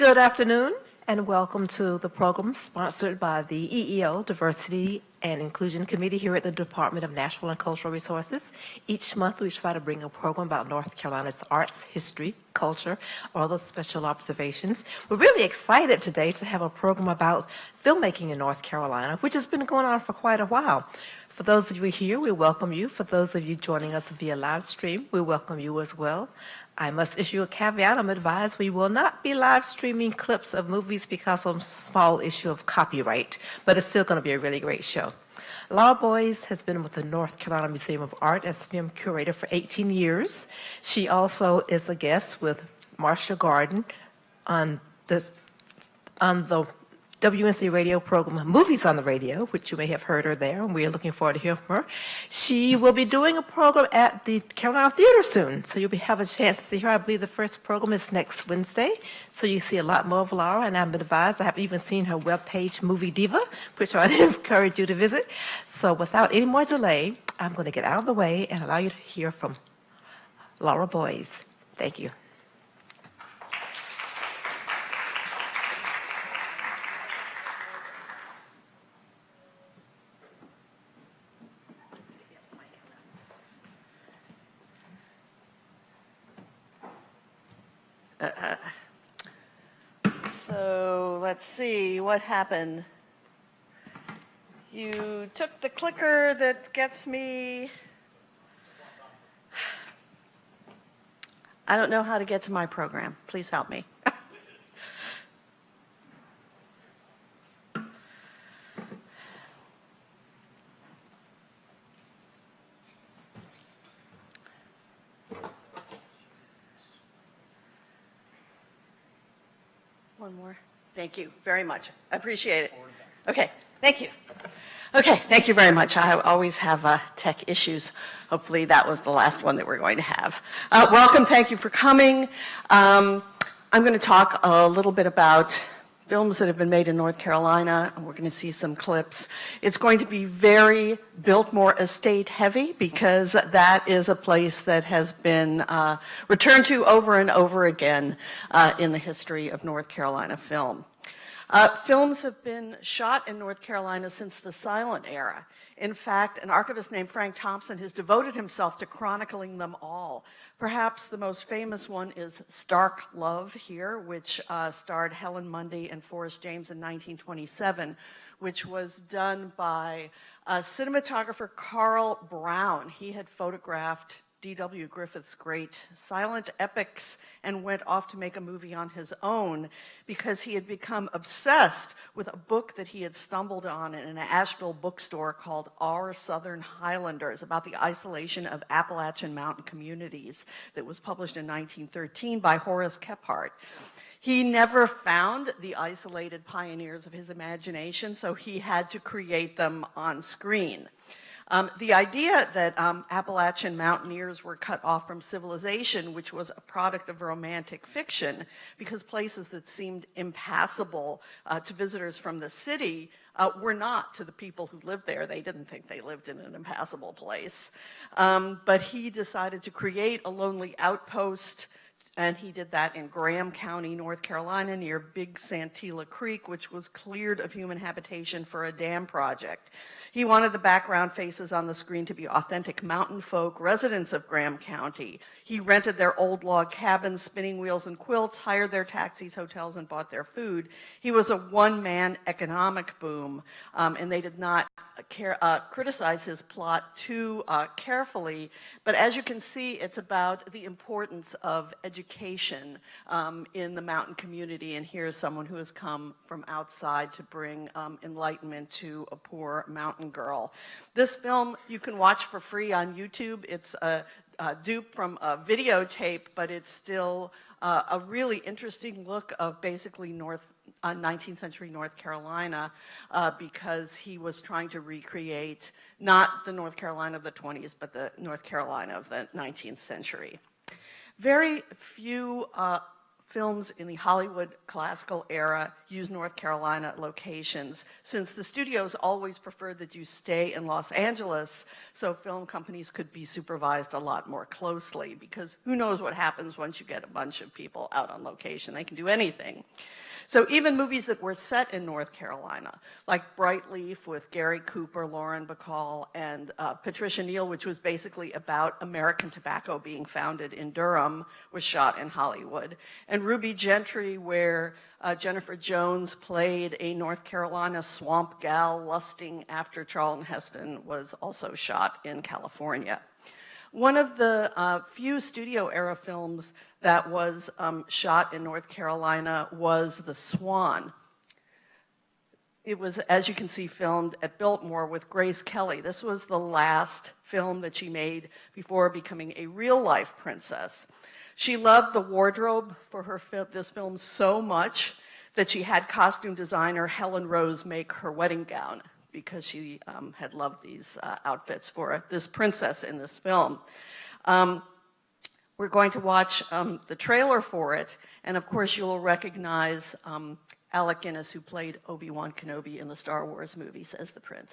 Good afternoon, and welcome to the program sponsored by the EEO, Diversity and Inclusion Committee here at the Department of Natural and Cultural Resources. Each month, we try to bring a program about North Carolina's arts, history, culture, or other special observations. We're really excited today to have a program about filmmaking in North Carolina, which has been going on for quite a while. For those of you here, we welcome you. For those of you joining us via live stream, we welcome you as well. I must issue a caveat. I'm advised we will not be live streaming clips of movies because of a small issue of copyright, but it's still going to be a really great show. Laura Boyes has been with the North Carolina Museum of Art as film curator for 18 years. She also is a guest with Marcia Garden on the WNC radio program, Movies on the Radio, which you may have heard her there, and we are looking forward to hearing from her. She will be doing a program at the Carolina Theater soon, so you'll have a chance to see her. I believe the first program is next Wednesday, so you see a lot more of Laura, and I'm advised, I haven't even seen her webpage, Movie Diva, which I'd encourage you to visit. So without any more delay, I'm going to get out of the way and allow you to hear from Laura Boyes. Thank you. So let's see what happened. You took the clicker that gets me. I don't know how to get to my program. Please help me. One more. Thank you very much. I appreciate it. Okay, thank you. Okay, thank you very much. I always have tech issues. Hopefully that was the last one that we're going to have. Welcome, thank you for coming. I'm going to talk a little bit about films that have been made in North Carolina, and we're going to see some clips. It's going to be very Biltmore Estate heavy because that is a place that has been returned to over and over again in the history of North Carolina film. Films have been shot in North Carolina since the silent era. In fact, an archivist named Frank Thompson has devoted himself to chronicling them all. Perhaps the most famous one is Stark Love here, which starred Helen Mundy and Forrest James in 1927, which was done by cinematographer Carl Brown. He had photographed D.W. Griffith's great silent epics and went off to make a movie on his own because he had become obsessed with a book that he had stumbled on in an Asheville bookstore called Our Southern Highlanders about the isolation of Appalachian mountain communities that was published in 1913 by Horace Kephart. He never found the isolated pioneers of his imagination, so he had to create them on screen. The idea that Appalachian mountaineers were cut off from civilization, which was a product of romantic fiction, because places that seemed impassable to visitors from the city were not to the people who lived there. They didn't think they lived in an impassable place. But he decided to create a lonely outpost, and he did that in Graham County, North Carolina, near Big Santila Creek, which was cleared of human habitation for a dam project. He wanted the background faces on the screen to be authentic mountain folk, residents of Graham County. He rented their old log cabins, spinning wheels and quilts, hired their taxis, hotels, and bought their food. He was a one-man economic boom, and they did not criticize his plot too carefully. But as you can see, it's about the importance of education in the mountain community, and here's someone who has come from outside to bring enlightenment to a poor mountain girl. This film you can watch for free on YouTube. It's a dupe from a videotape, but it's still a really interesting look of basically 19th century North Carolina because he was trying to recreate not the North Carolina of the 20s, but the North Carolina of the 19th century. Very few films in the Hollywood classical era use North Carolina locations, since the studios always preferred that you stay in Los Angeles so film companies could be supervised a lot more closely, because who knows what happens once you get a bunch of people out on location. They can do anything. So even movies that were set in North Carolina, like Brightleaf with Gary Cooper, Lauren Bacall, and Patricia Neal, which was basically about American tobacco being founded in Durham, was shot in Hollywood. And Ruby Gentry, where Jennifer Jones played a North Carolina swamp gal lusting after Charlton Heston, was also shot in California. One of the few studio era films that was shot in North Carolina was The Swan. It was, as you can see, filmed at Biltmore with Grace Kelly. This was the last film that she made before becoming a real-life princess. She loved the wardrobe for this film so much that she had costume designer Helen Rose make her wedding gown, because she had loved these outfits for this princess in this film. We're going to watch the trailer for it, and of course you'll recognize Alec Guinness, who played Obi-Wan Kenobi in the Star Wars movies, as the prince.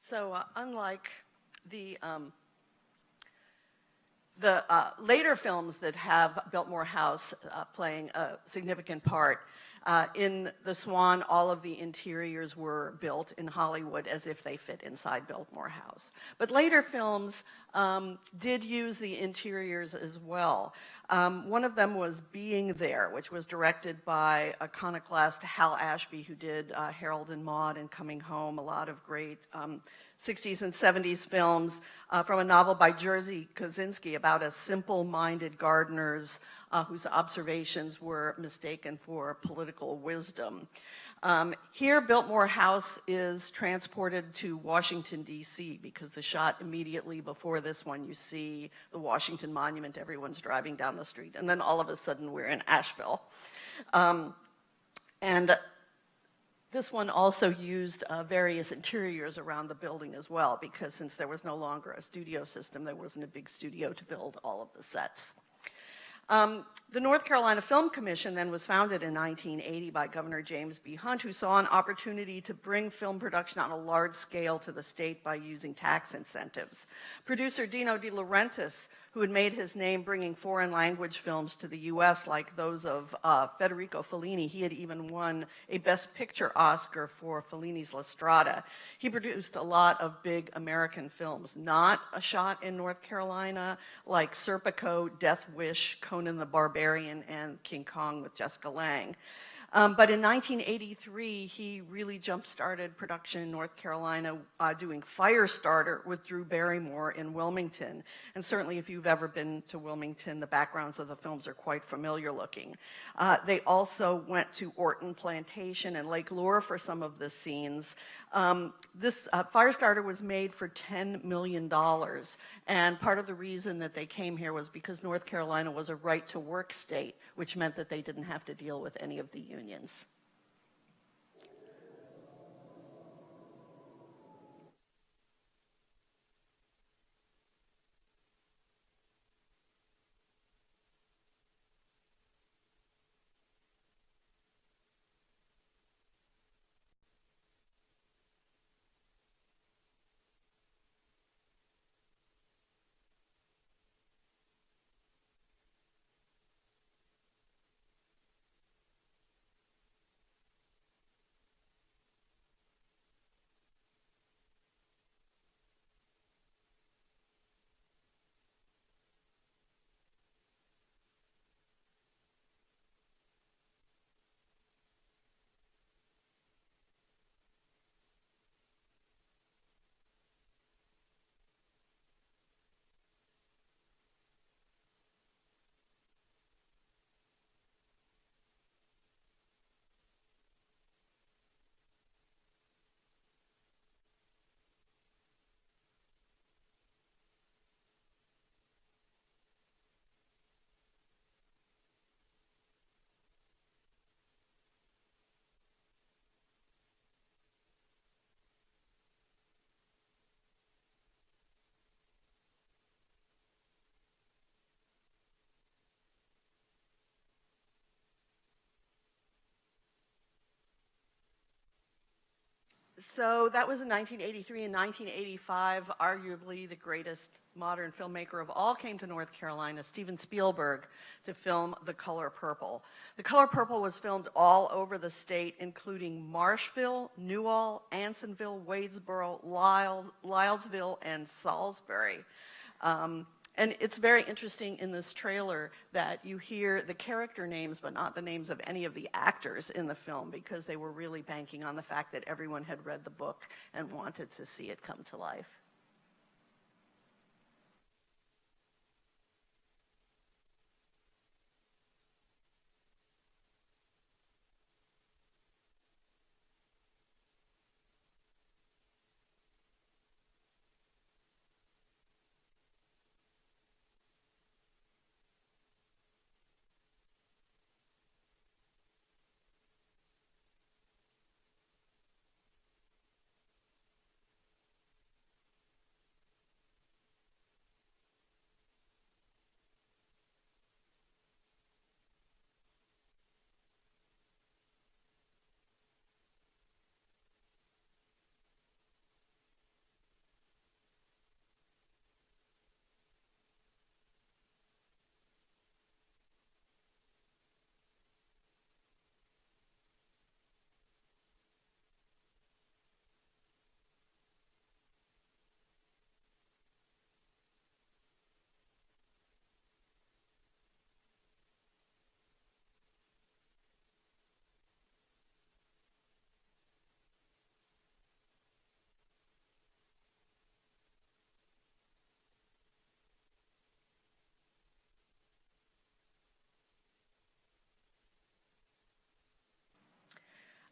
So unlike the later films that have Biltmore House playing a significant part, in the Swan, all of the interiors were built in Hollywood as if they fit inside Biltmore House. But later films did use the interiors as well. One of them was Being There, which was directed by iconoclast Hal Ashby, who did Harold and Maude and Coming Home, a lot of great 60s and 70s films, from a novel by Jerzy Kosinski about a simple-minded gardeners whose observations were mistaken for political wisdom. Here, Biltmore House is transported to Washington, D.C., because the shot immediately before this one, you see the Washington Monument, everyone's driving down the street, and then all of a sudden we're in Asheville. And this one also used various interiors around the building as well, because since there was no longer a studio system, there wasn't a big studio to build all of the sets. The North Carolina Film Commission then was founded in 1980 by Governor James B. Hunt, who saw an opportunity to bring film production on a large scale to the state by using tax incentives. Producer Dino De Laurentiis, who had made his name bringing foreign language films to the U.S. like those of Federico Fellini. He had even won a Best Picture Oscar for Fellini's La Strada. He produced a lot of big American films, not a shot in North Carolina, like Serpico, Death Wish, Conan the Barbarian, and King Kong with Jessica Lange. But in 1983, he really jump-started production in North Carolina doing Firestarter with Drew Barrymore in Wilmington. And certainly if you've ever been to Wilmington, the backgrounds of the films are quite familiar looking. They also went to Orton Plantation and Lake Lure for some of the scenes. This Firestarter was made for $10 million. And part of the reason that they came here was because North Carolina was a right-to-work state, which meant that they didn't have to deal with any of the unions. So that was in 1983. In 1985, arguably the greatest modern filmmaker of all came to North Carolina, Steven Spielberg, to film The Color Purple. The Color Purple was filmed all over the state, including Marshville, Newhall, Ansonville, Wadesboro, Lylesville, and Salisbury. And it's very interesting in this trailer that you hear the character names, but not the names of any of the actors in the film, because they were really banking on the fact that everyone had read the book and wanted to see it come to life.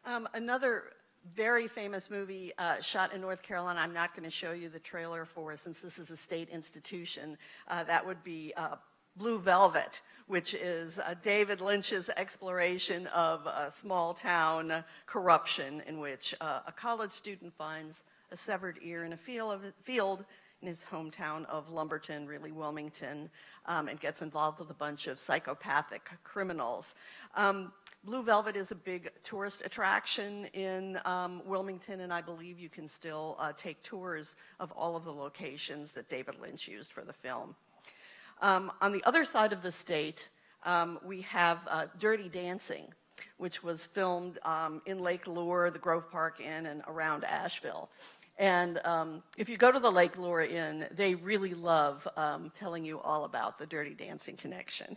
Another very famous movie shot in North Carolina, I'm not going to show you the trailer for since this is a state institution, that would be Blue Velvet, which is David Lynch's exploration of small town corruption in which a college student finds a severed ear in a field in his hometown of Lumberton, really Wilmington, and gets involved with a bunch of psychopathic criminals. Blue Velvet is a big tourist attraction in Wilmington, and I believe you can still take tours of all of the locations that David Lynch used for the film. On the other side of the state, we have Dirty Dancing, which was filmed in Lake Lure, the Grove Park Inn, and around Asheville. And if you go to the Lake Lure Inn, they really love telling you all about the Dirty Dancing connection.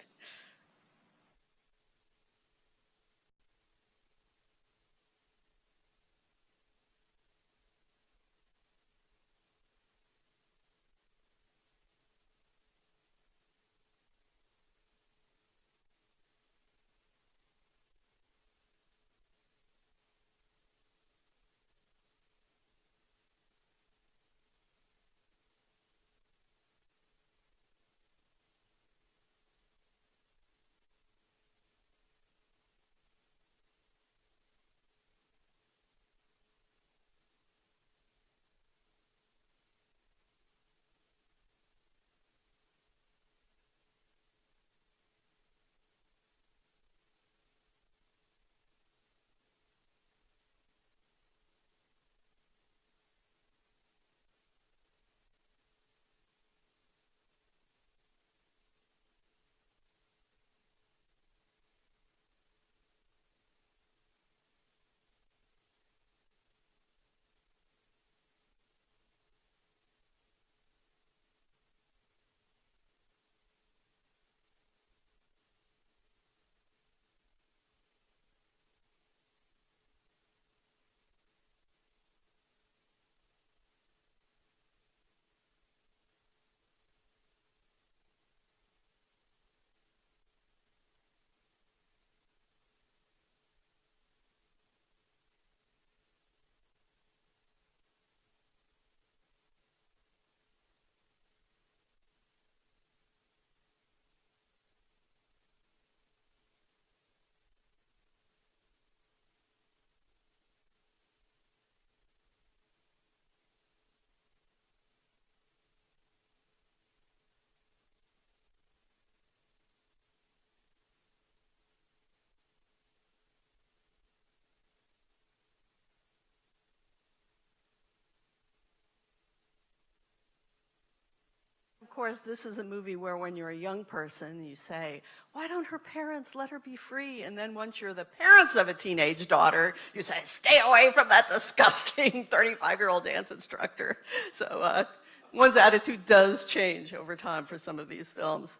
Of course, this is a movie where when you're a young person, you say, why don't her parents let her be free? And then once you're the parents of a teenage daughter, you say, stay away from that disgusting 35-year-old dance instructor. So one's attitude does change over time for some of these films.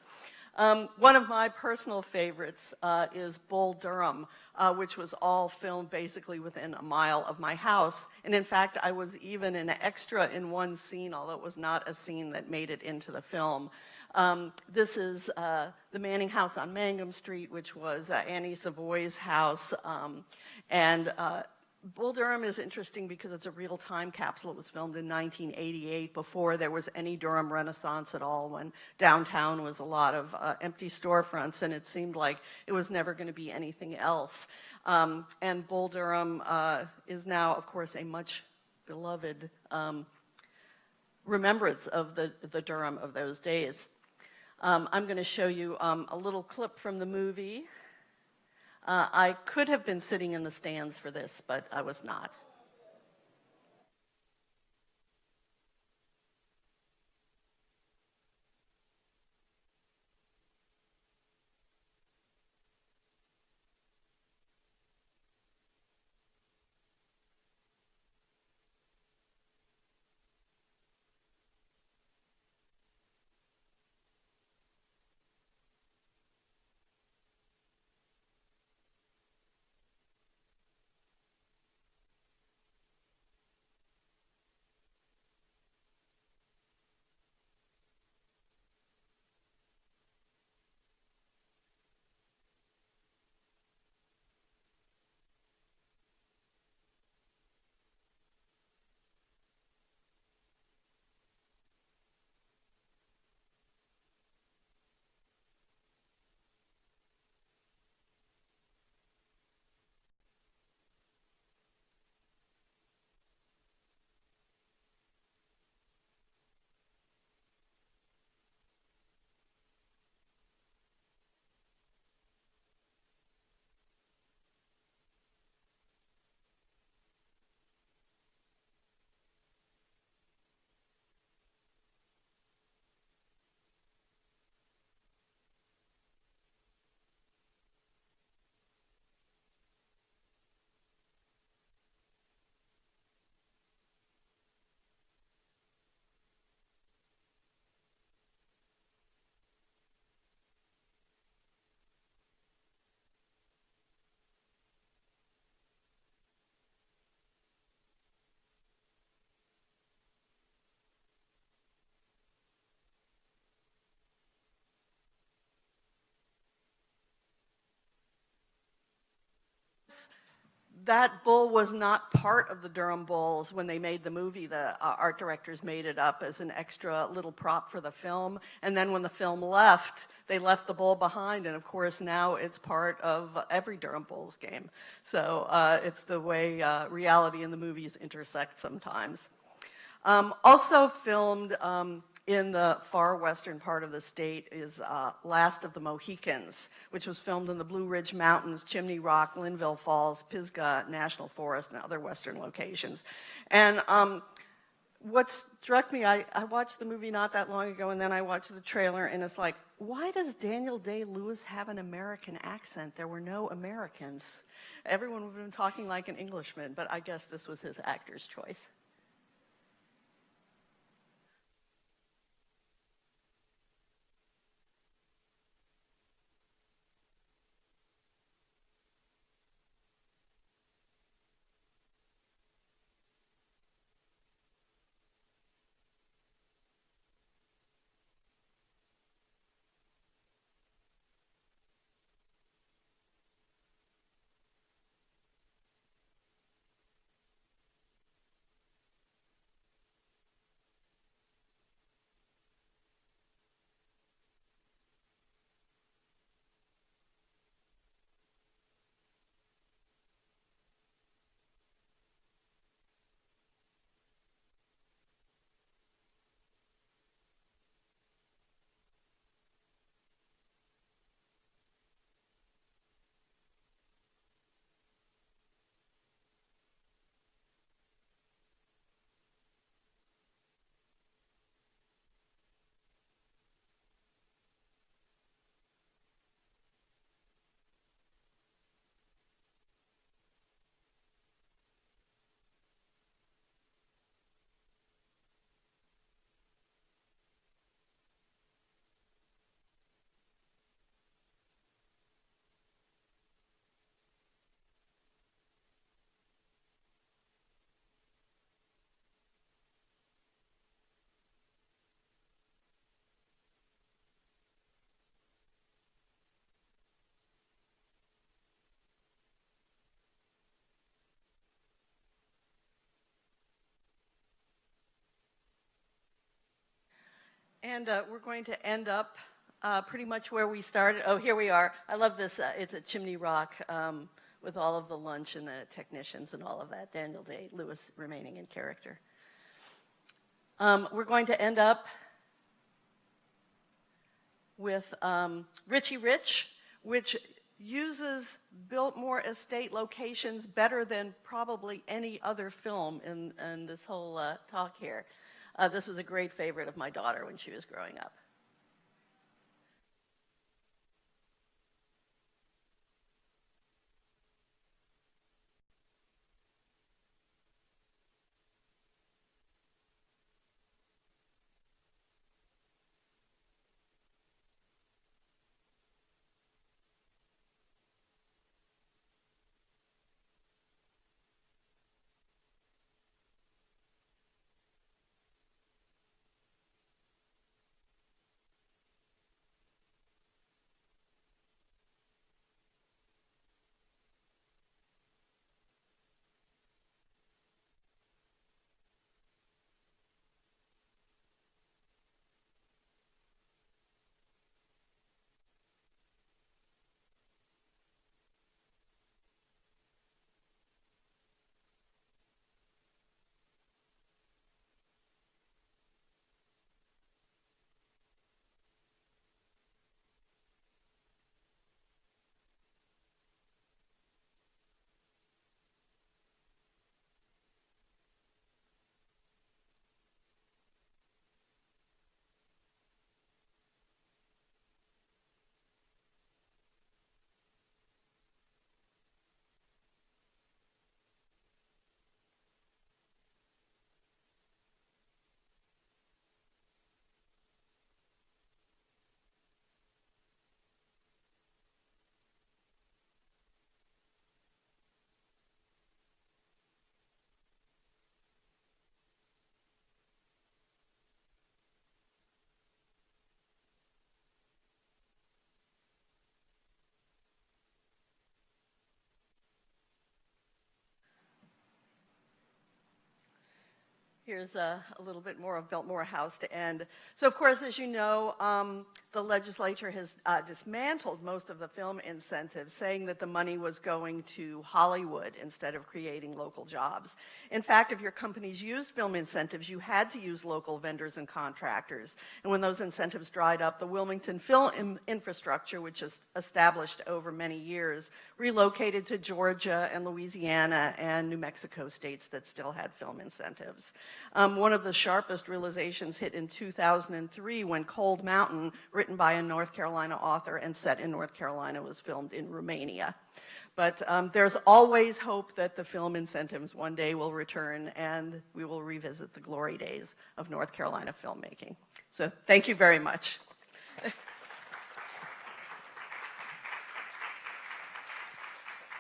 One of my personal favorites is Bull Durham, which was all filmed basically within a mile of my house. And in fact, I was even an extra in one scene, although it was not a scene that made it into the film. This is the Manning House on Mangum Street, which was Annie Savoy's house. Bull Durham is interesting because it's a real time capsule. It was filmed in 1988 before there was any Durham Renaissance at all, when downtown was a lot of empty storefronts, and it seemed like it was never going to be anything else. And Bull Durham is now, of course, a much beloved remembrance of the Durham of those days. I'm going to show you a little clip from the movie. I could have been sitting in the stands for this, but I was not. That bull was not part of the Durham bulls when they made the movie. The art directors made it up as an extra little prop for the film. And then when the film left, they left the bull behind. And of course, now it's part of every Durham Bulls game. So it's the way reality and the movies intersect sometimes. Also filmed in the far western part of the state is Last of the Mohicans, which was filmed in the Blue Ridge Mountains, Chimney Rock, Linville Falls, Pisgah National Forest, and other western locations. And what struck me, I watched the movie not that long ago, and then I watched the trailer, and it's like, why does Daniel Day-Lewis have an American accent? There were no Americans. Everyone would have been talking like an Englishman, but I guess this was his actor's choice. And we're going to end up pretty much where we started. Oh, here we are. I love this. It's at Chimney Rock with all of the lunch and the technicians and all of that. Daniel Day-Lewis remaining in character. We're going to end up with Richie Rich, which uses Biltmore Estate locations better than probably any other film in this whole talk here. This was a great favorite of my daughter when she was growing up. Here's a little bit more of Biltmore House to end. So, of course, as you know, the legislature has dismantled most of the film incentives, saying that the money was going to Hollywood instead of creating local jobs. In fact, if your companies used film incentives, you had to use local vendors and contractors. And when those incentives dried up, the Wilmington film infrastructure, which is established over many years, relocated to Georgia and Louisiana and New Mexico states that still had film incentives. One of the sharpest realizations hit in 2003 when Cold Mountain, written by a North Carolina author and set in North Carolina, was filmed in Romania. But there's always hope that the film incentives one day will return and we will revisit the glory days of North Carolina filmmaking. So thank you very much.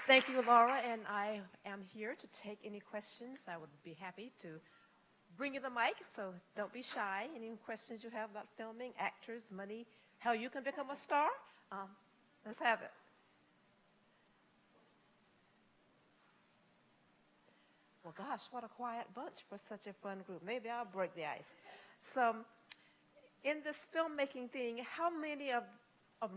Thank you, Laura, and I am here to take any questions. I would be happy to bring you the mic, so don't be shy. Any questions you have about filming, actors, money, how you can become a star? Let's have it. Well, gosh, what a quiet bunch for such a fun group. Maybe I'll break the ice. So, in this filmmaking thing, how many of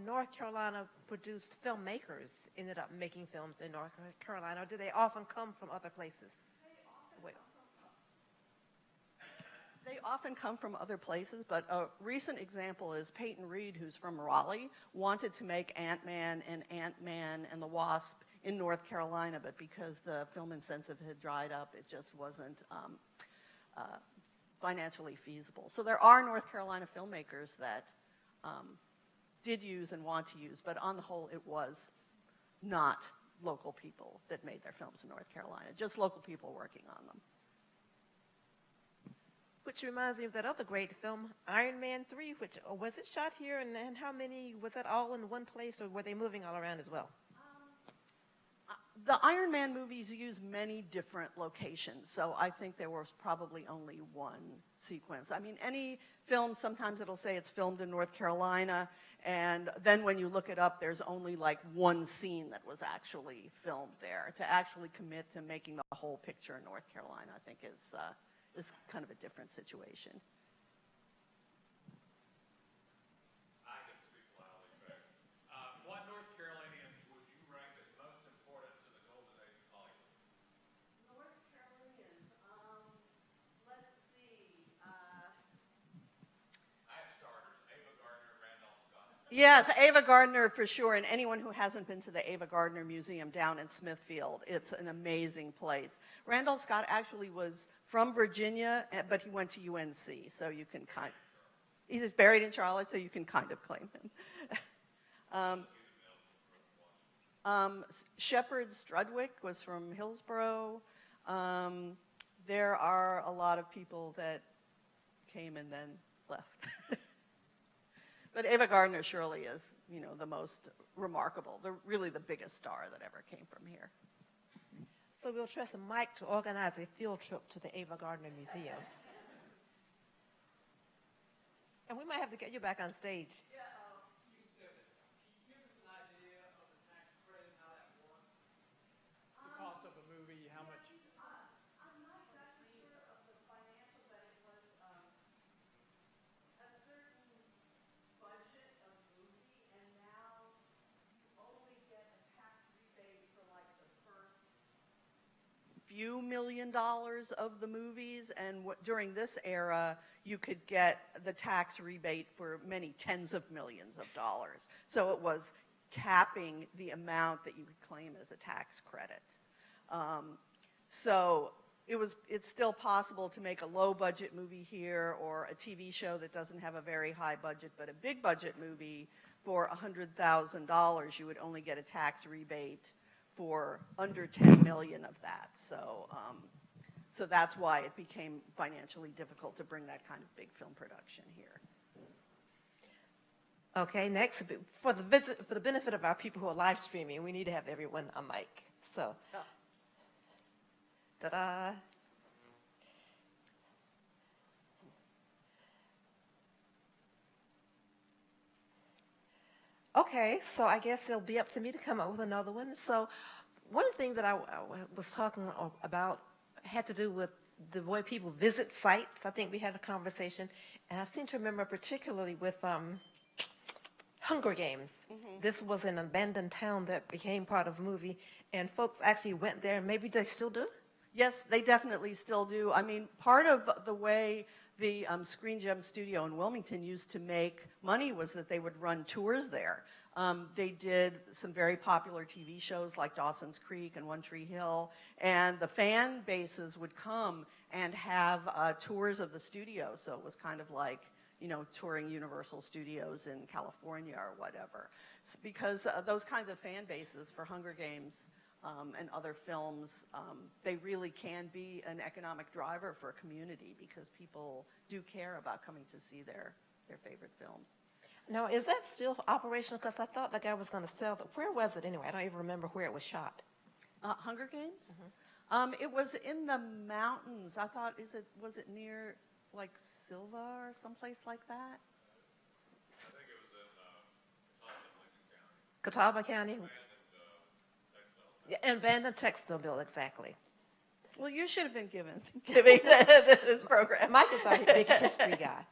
North Carolina produced filmmakers ended up making films in North Carolina, or do they often come from other places? Wait. They often come from other places, but a recent example is Peyton Reed, who's from Raleigh, wanted to make Ant-Man and the Wasp in North Carolina, but because the film incentive had dried up, it just wasn't financially feasible. So there are North Carolina filmmakers that did use and want to use, but on the whole, it was not local people that made their films in North Carolina, just local people working on them. Which reminds me of that other great film, Iron Man 3, which, was it shot here, and how many, was that all in one place, or were they moving all around as well? The Iron Man movies use many different locations, so I think there was probably only one sequence. I mean, any film, sometimes it'll say it's filmed in North Carolina, and then when you look it up, there's only like one scene that was actually filmed there. To actually commit to making the whole picture in North Carolina, I think is kind of a different situation. I can speak loudly, Beck. What North Carolinians would you rank as most important to the golden age of Hollywood? North Carolinians, let's see. I have starters, Ava Gardner, Randolph Scott. Yes, Ava Gardner for sure, and anyone who hasn't been to the Ava Gardner Museum down in Smithfield, it's an amazing place. Randolph Scott actually was from Virginia, but he went to UNC, so you can he's buried in Charlotte, so you can kind of claim him. Shepard Strudwick was from Hillsborough. There are a lot of people that came and then left. But Ava Gardner surely is, you know, the most remarkable, really the biggest star that ever came from here. So we'll trust Mike to organize a field trip to the Ava Gardner Museum. And we might have to get you back on stage. Yeah, you said it. Can you give us an idea of the tax credit, how that works? The cost of a movie, how much? I'm not exactly sure of the financial, but it was a certain budget of movie, and now you only get a tax rebate for like the first few $1 million of the movies, and during this era, you could get the tax rebate for many tens of millions of dollars. So it was capping the amount that you could claim as a tax credit. So it's still possible to make a low budget movie here or a TV show that doesn't have a very high budget, but a big budget movie for $100,000, you would only get a tax rebate for under 10 million of that. So that's why it became financially difficult to bring that kind of big film production here. Okay, next, for the benefit of our people who are live streaming, we need to have everyone a mic. So, ta-da. Okay, so I guess it'll be up to me to come up with another one. So one thing that I was talking about had to do with the way people visit sites. I think we had a conversation, and I seem to remember particularly with Hunger Games. This was an abandoned town that became part of a movie, and folks actually went there, and maybe they still do. Yes, they definitely still do. I mean, part of the way the Screen Gem studio in Wilmington used to make money was that they would run tours there. They did some very popular TV shows like Dawson's Creek and One Tree Hill, and the fan bases would come and have tours of the studio. So it was kind of like, you know, touring Universal Studios in California or whatever. Because those kinds of fan bases for Hunger Games and other films, they really can be an economic driver for a community because people do care about coming to see their favorite films. Now, is that still operational? Because I thought like I was going to sell the, where was it anyway? I don't even remember where it was shot. Hunger Games? It was in the mountains. I thought, was it near like Silva or someplace like that? I think it was in Lincoln County. Catawba County? Textile. Yeah, and abandoned textile mill, exactly. Well, you should have been giving this program. Mike is our big history guy.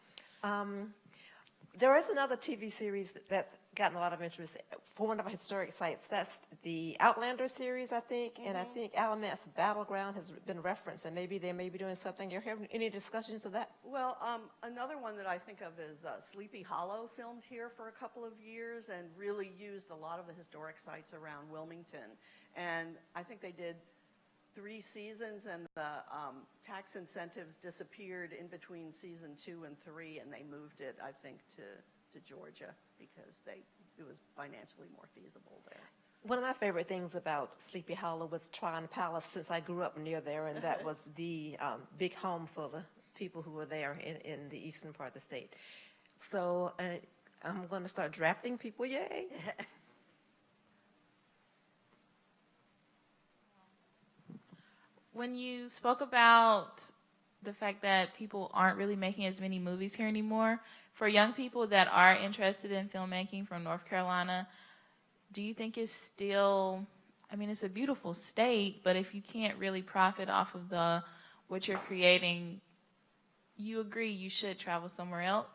There is another TV series that's gotten a lot of interest for one of our historic sites. That's the Outlander series, I think, and I think Alamett's Battleground has been referenced, and maybe they may be doing something. You're having any discussions of that? Well, another one that I think of is Sleepy Hollow, filmed here for a couple of years and really used a lot of the historic sites around Wilmington. And I think they did 3 seasons, and the tax incentives disappeared in between season 2 and 3, and they moved it, I think, to Georgia because it was financially more feasible there. One of my favorite things about Sleepy Hollow was Tryon Palace, since I grew up near there, and that was the big home for the people who were there in the eastern part of the state. So I'm going to start drafting people, yay. When you spoke about the fact that people aren't really making as many movies here anymore, for young people that are interested in filmmaking from North Carolina, do you think it's still, I mean, it's a beautiful state, but if you can't really profit off of what you're creating, you agree you should travel somewhere else?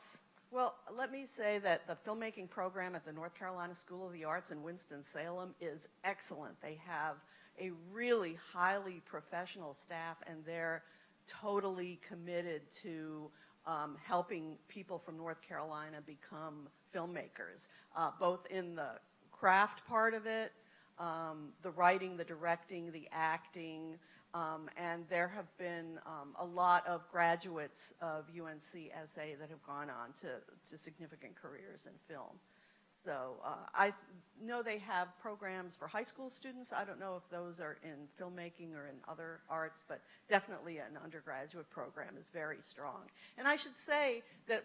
Well, let me say that the filmmaking program at the North Carolina School of the Arts in Winston-Salem is excellent. They have a really highly professional staff, and they're totally committed to helping people from North Carolina become filmmakers, both in the craft part of it, the writing, the directing, the acting, and there have been a lot of graduates of UNCSA that have gone on to significant careers in film. So I know they have programs for high school students. I don't know if those are in filmmaking or in other arts, but definitely an undergraduate program is very strong. And I should say that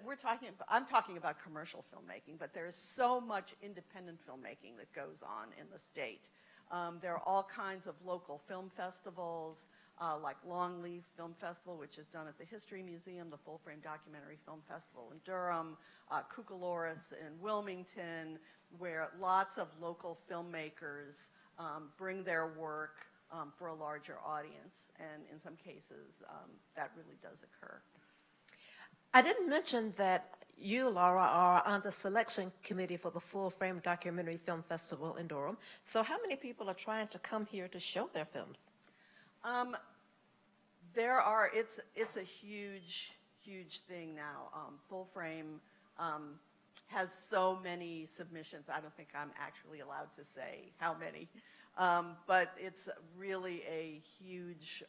I'm talking about commercial filmmaking, but there's so much independent filmmaking that goes on in the state. There are all kinds of local film festivals, like Longleaf Film Festival, which is done at the History Museum, the Full Frame Documentary Film Festival in Durham, Cucaloris in Wilmington, where lots of local filmmakers bring their work for a larger audience, and in some cases that really does occur. I didn't mention that you, Laura, are on the selection committee for the Full Frame Documentary Film Festival in Durham. So how many people are trying to come here to show their films? It's a huge thing now. Full Frame has so many submissions. I don't think I'm actually allowed to say how many, but it's really a huge,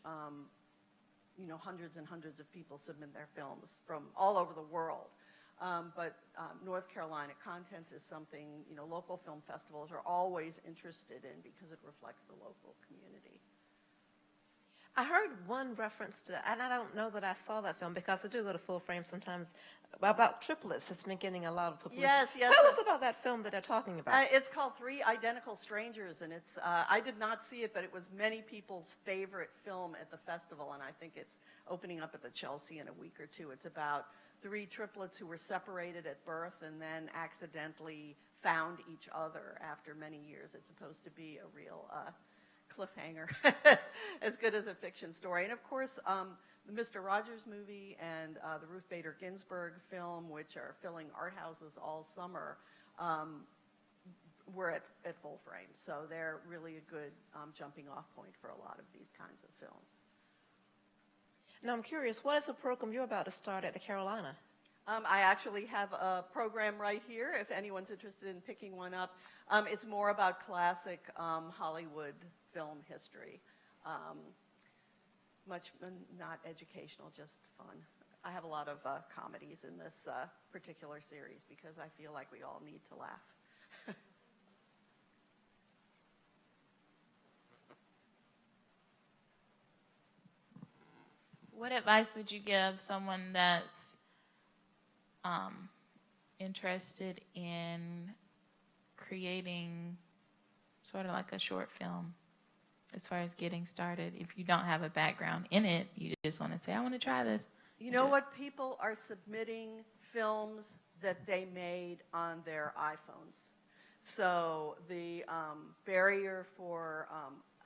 hundreds and hundreds of people submit their films from all over the world. But North Carolina content is something, local film festivals are always interested in because it reflects the local community. I heard one reference to, and I don't know that I saw that film because I do go to Full Frame sometimes, about triplets. It's been getting a lot of publicity. Yes. Tell us about that film that they're talking about. It's called Three Identical Strangers, and it's, I did not see it, but it was many people's favorite film at the festival, and I think it's opening up at the Chelsea in a week or two. It's about 3 triplets who were separated at birth and then accidentally found each other after many years. It's supposed to be a real cliffhanger, as good as a fiction story. And of course, the Mr. Rogers movie and the Ruth Bader Ginsburg film, which are filling art houses all summer, were at full frame. So they're really a good jumping off point for a lot of these kinds of films. Now, I'm curious, what is a program you're about to start at the Carolina? I actually have a program right here if anyone's interested in picking one up. It's more about classic Hollywood film history. Not educational, just fun. I have a lot of comedies in this particular series because I feel like we all need to laugh. What advice would you give someone that's interested in creating sort of like a short film as far as getting started? If you don't have a background in it, you just want to say, I want to try this. You know what? People are submitting films that they made on their iPhones. So the barrier for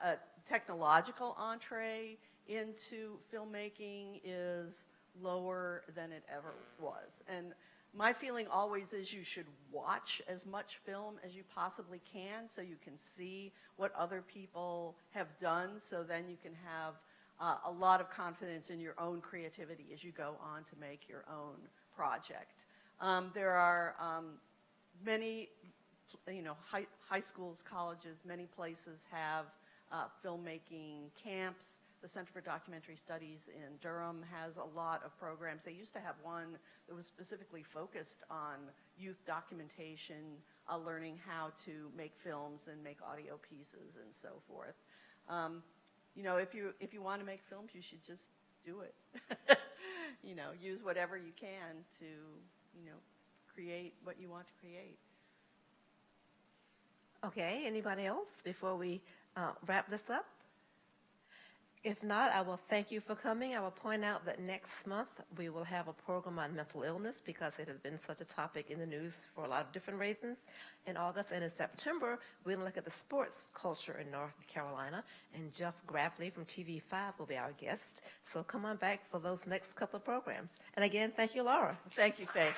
a technological entree into filmmaking is lower than it ever was. And my feeling always is you should watch as much film as you possibly can so you can see what other people have done, so then you can have a lot of confidence in your own creativity as you go on to make your own project. There are many, high schools, colleges, many places have filmmaking camps. The Center for Documentary Studies in Durham has a lot of programs. They used to have one that was specifically focused on youth documentation, learning how to make films and make audio pieces and so forth. If you want to make films, you should just do it. Use whatever you can to, create what you want to create. Okay, anybody else before we wrap this up? If not, I will thank you for coming. I will point out that next month we will have a program on mental illness because it has been such a topic in the news for a lot of different reasons. In August and in September, we'll look at the sports culture in North Carolina, and Jeff Grabley from TV5 will be our guest. So come on back for those next couple of programs. And again, thank you, Laura. Thank you, Faye.